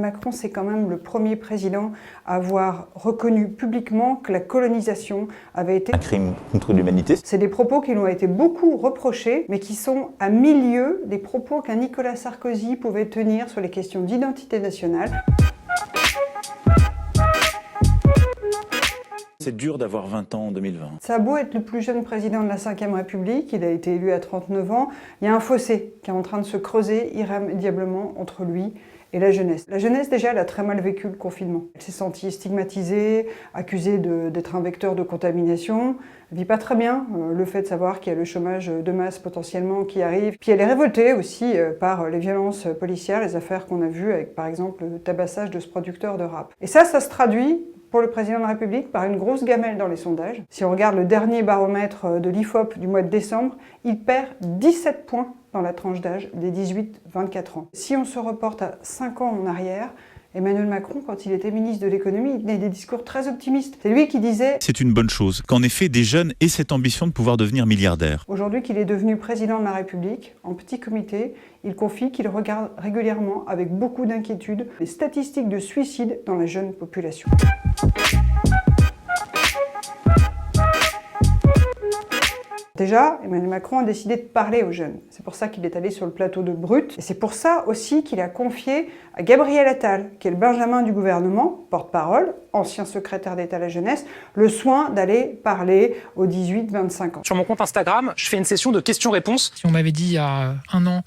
Macron, c'est quand même le premier président à avoir reconnu publiquement que la colonisation avait été un crime contre l'humanité. C'est des propos qui lui ont été beaucoup reprochés, mais qui sont à milieu des propos qu'un Nicolas Sarkozy pouvait tenir sur les questions d'identité nationale. C'est dur d'avoir 20 ans en 2020. Ça a beau être le plus jeune président de la Ve République, il a été élu à 39 ans, il y a un fossé qui est en train de se creuser irrémédiablement entre lui et la jeunesse. La jeunesse, déjà, elle a très mal vécu le confinement. Elle s'est sentie stigmatisée, accusée d'être un vecteur de contamination. Elle vit pas très bien le fait de savoir qu'il y a le chômage de masse potentiellement qui arrive. Puis elle est révoltée aussi par les violences policières, les affaires qu'on a vues avec, par exemple, le tabassage de ce producteur de rap. Et ça se traduit pour le président de la République par une grosse gamelle dans les sondages. Si on regarde le dernier baromètre de l'IFOP du mois de décembre, il perd 17 points dans la tranche d'âge des 18-24 ans. Si on se reporte à 5 ans en arrière, Emmanuel Macron, quand il était ministre de l'économie, il tenait des discours très optimistes. C'est lui qui disait « C'est une bonne chose qu'en effet des jeunes aient cette ambition de pouvoir devenir milliardaires. » Aujourd'hui qu'il est devenu président de la République, en petit comité, il confie qu'il regarde régulièrement avec beaucoup d'inquiétude les statistiques de suicide dans la jeune population. Déjà, Emmanuel Macron a décidé de parler aux jeunes. C'est pour ça qu'il est allé sur le plateau de Brut. Et c'est pour ça aussi qu'il a confié à Gabriel Attal, qui est le Benjamin du gouvernement, porte-parole, ancien secrétaire d'État à la jeunesse, le soin d'aller parler aux 18-25 ans. Sur mon compte Instagram, je fais une session de questions-réponses. Si on m'avait dit il y a un an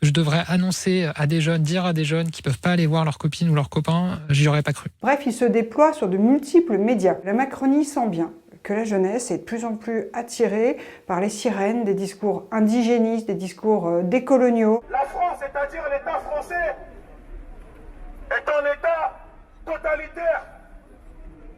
que je devrais annoncer à des jeunes, dire à des jeunes qui ne peuvent pas aller voir leurs copines ou leurs copains, j'y aurais pas cru. Bref, il se déploie sur de multiples médias. La Macronie sent bien que la jeunesse est de plus en plus attirée par les sirènes, des discours indigénistes, des discours décoloniaux. La France, c'est-à-dire l'État français, est un État totalitaire,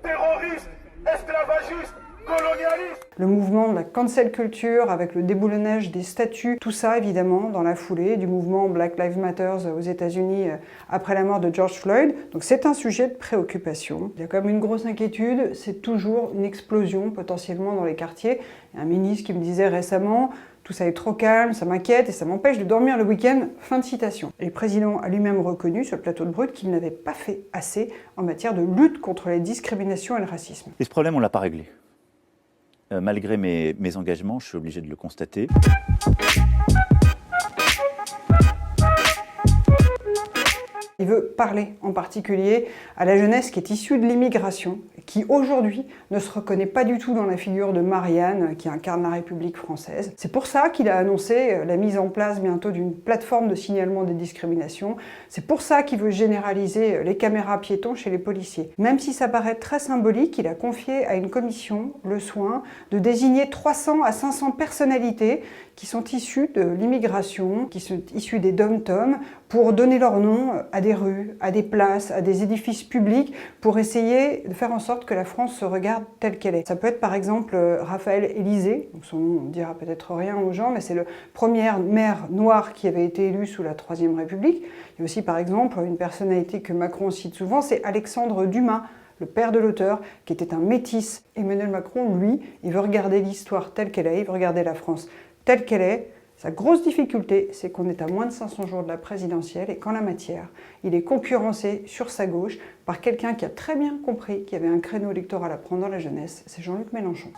terroriste, esclavagiste, colonialiste. Le mouvement de la cancel culture avec le déboulonnage des statuts, tout ça évidemment dans la foulée du mouvement Black Lives Matter aux États-Unis après la mort de George Floyd. Donc c'est un sujet de préoccupation. Il y a quand même une grosse inquiétude, c'est toujours une explosion potentiellement dans les quartiers. Il y a un ministre qui me disait récemment « Tout ça est trop calme, ça m'inquiète et ça m'empêche de dormir le week-end ». Fin de citation. Et le président a lui-même reconnu sur le plateau de Brut qu'il n'avait pas fait assez en matière de lutte contre les discriminations et le racisme. Et ce problème, on ne l'a pas réglé. Malgré mes engagements, je suis obligé de le constater. Il veut parler en particulier à la jeunesse qui est issue de l'immigration, qui aujourd'hui ne se reconnaît pas du tout dans la figure de Marianne qui incarne la République française. C'est pour ça qu'il a annoncé la mise en place bientôt d'une plateforme de signalement des discriminations. C'est pour ça qu'il veut généraliser les caméras piétons chez les policiers. Même si ça paraît très symbolique, il a confié à une commission le soin de désigner 300 à 500 personnalités qui sont issues de l'immigration, qui sont issues des dom-toms, pour donner leur nom à des rues, à des places, à des édifices publics, pour essayer de faire en sorte que la France se regarde telle qu'elle est. Ça peut être par exemple Raphaël Élysée, son nom ne dira peut-être rien aux gens, mais c'est le premier maire noir qui avait été élu sous la Troisième République. Il y a aussi par exemple une personnalité que Macron cite souvent, c'est Alexandre Dumas, le père de l'auteur, qui était un métis. Emmanuel Macron, lui, il veut regarder l'histoire telle qu'elle est, il veut regarder la France telle qu'elle est. Sa grosse difficulté, c'est qu'on est à moins de 500 jours de la présidentielle et qu'en la matière, il est concurrencé sur sa gauche par quelqu'un qui a très bien compris qu'il y avait un créneau électoral à prendre dans la jeunesse, c'est Jean-Luc Mélenchon.